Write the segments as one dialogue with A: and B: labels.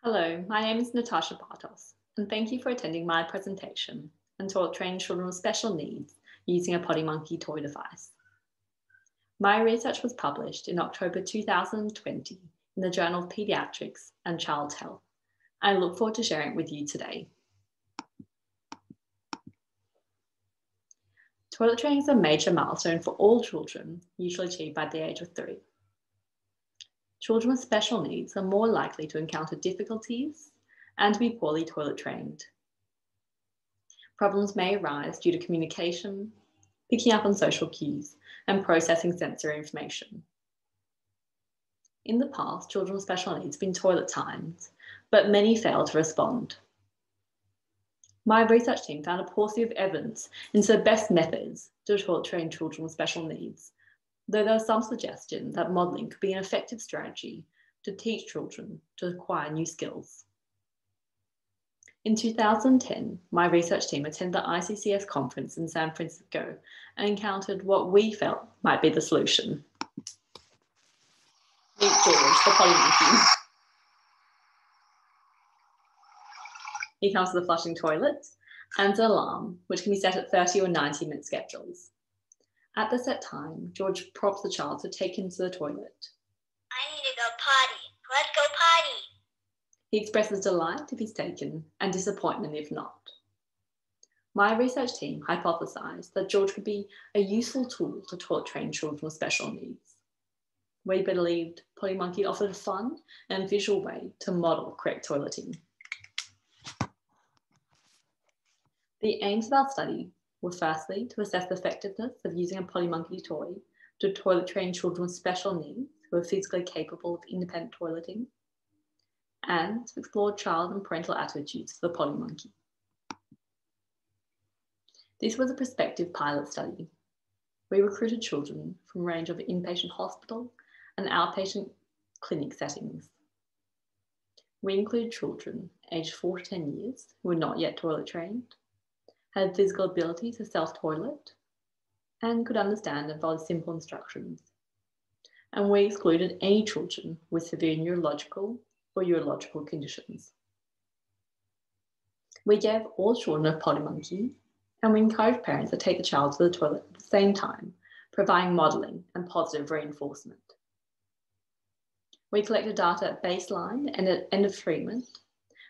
A: Hello, my name is Natasha Bartos, and thank you for attending my presentation on toilet trained children with special needs using a Potty Monkey toy device. My research was published in October 2020 in the Journal of Pediatrics and Child Health. I look forward to sharing it with you today. Toilet training is a major milestone for all children, usually achieved by the age of 3. Children with special needs are more likely to encounter difficulties and to be poorly toilet trained. Problems may arise due to communication, picking up on social cues, and processing sensory information. In the past, children with special needs have been toilet timed, but many fail to respond. My research team found a paucity of evidence into the best methods to toilet train children with special needs, though there was some suggestion that modelling could be an effective strategy to teach children to acquire new skills. In 2010, my research team attended the ICCS conference in San Francisco and encountered what we felt might be the solution. Meet George, the potty monkey. He comes with a flushing toilet and an alarm, which can be set at 30 or 90-minute schedules. At the set time, George prompts the child to take him to the toilet.
B: I need to go potty. Let's go potty.
A: He expresses delight if he's taken and disappointment if not. My research team hypothesised that George could be a useful tool to toilet train children with special needs. We believed Potty Monkey offered a fun and visual way to model correct toileting. The aims of our study were firstly to assess the effectiveness of using a Potty Monkey toy to toilet train children with special needs who are physically capable of independent toileting, and to explore child and parental attitudes for the Potty Monkey. This was a prospective pilot study. We recruited children from a range of inpatient hospital and outpatient clinic settings. We included children aged 4 to 10 years who were not yet toilet trained, had physical ability to self-toilet, and could understand and follow simple instructions. And we excluded any children with severe neurological or urological conditions. We gave all children a Potty Monkey, and we encouraged parents to take the child to the toilet at the same time, providing modelling and positive reinforcement. We collected data at baseline and at end of treatment,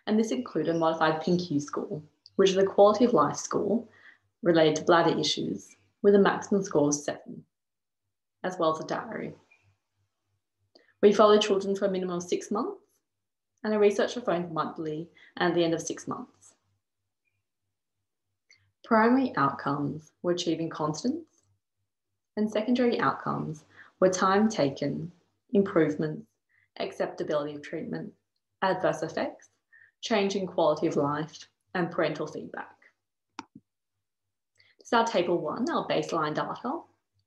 A: and this included a modified PINQ score, which is a quality of life score related to bladder issues with a maximum score of 7, as well as a diary. We followed children for a minimum of 6 months, and a researcher phoned monthly and at the end of 6 months. Primary outcomes were achieving continence, and secondary outcomes were time taken, improvements, acceptability of treatment, adverse effects, change in quality of life, and parental feedback. This is our table 1, our baseline data.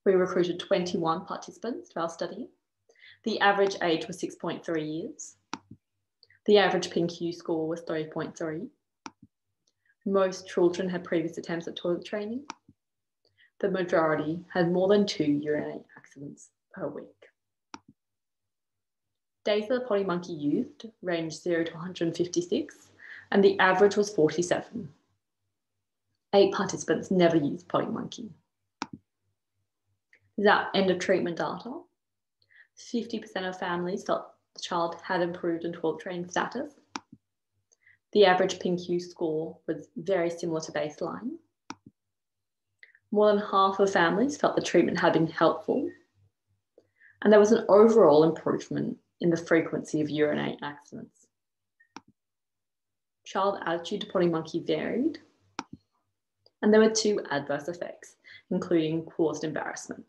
A: We recruited 21 participants to our study. The average age was 6.3 years. The average PINQ score was 3.3. Most children had previous attempts at toilet training. The majority had more than 2 urinary accidents per week. Days that the Potty Monkey used ranged 0 to 156, and the average was 47. 8 participants never used Potty Monkey. This is our end of treatment data. 50% of families felt the child had improved in toilet training status. The average PINQ score was very similar to baseline. More than half of families felt the treatment had been helpful, and there was an overall improvement in the frequency of urinary accidents. Child attitude to Potty Monkey varied, and there were 2 adverse effects, including caused embarrassment.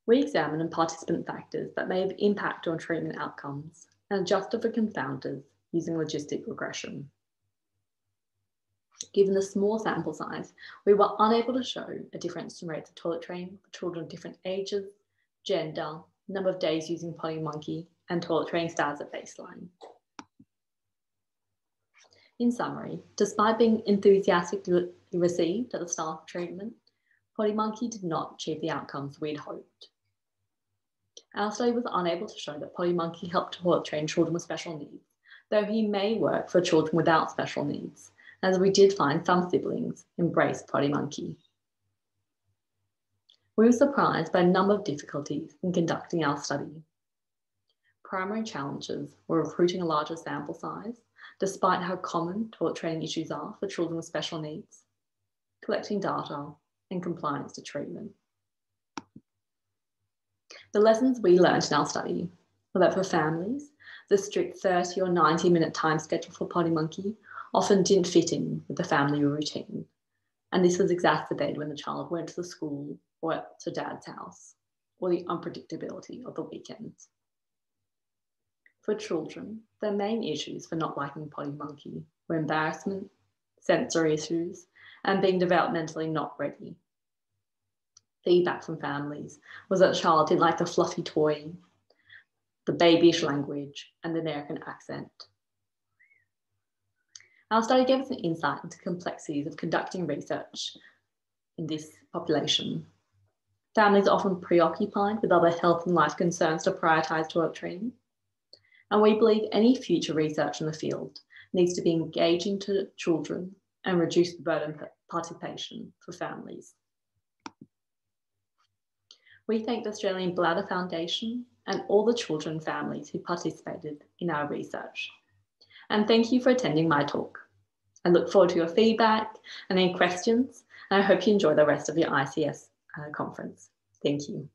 A: We examined participant factors that may have impact on treatment outcomes and adjusted for confounders using logistic regression. Given the small sample size, we were unable to show a difference in rates of toilet training for children of different ages, gender, number of days using Potty Monkey, and toilet training status at baseline. In summary, despite being enthusiastically received at the start of treatment, Potty Monkey did not achieve the outcomes we'd hoped. Our study was unable to show that Potty Monkey helped toilet train children with special needs, though he may work for children without special needs, as we did find some siblings embrace Potty Monkey. We were surprised by a number of difficulties in conducting our study. Primary challenges were recruiting a larger sample size, despite how common toilet training issues are for children with special needs, collecting data, and compliance to treatment. The lessons we learned in our study were that for families, the strict 30 or 90-minute time schedule for Potty Monkey often didn't fit in with the family routine, and this was exacerbated when the child went to the school or to dad's house, or the unpredictability of the weekends. For children, the main issues for not liking Potty Monkey were embarrassment, sensory issues, and being developmentally not ready. Feedback from families was that the child didn't like the fluffy toy, the babyish language, and the American accent. Our study gave us an insight into complexities of conducting research in this population. Families are often preoccupied with other health and life concerns to prioritise toilet training, and we believe any future research in the field needs to be engaging to children and reduce the burden of participation for families. We thank the Australian Bladder Foundation and all the children and families who participated in our research. And thank you for attending my talk. I look forward to your feedback and any questions, and I hope you enjoy the rest of your ICS conference. Thank you.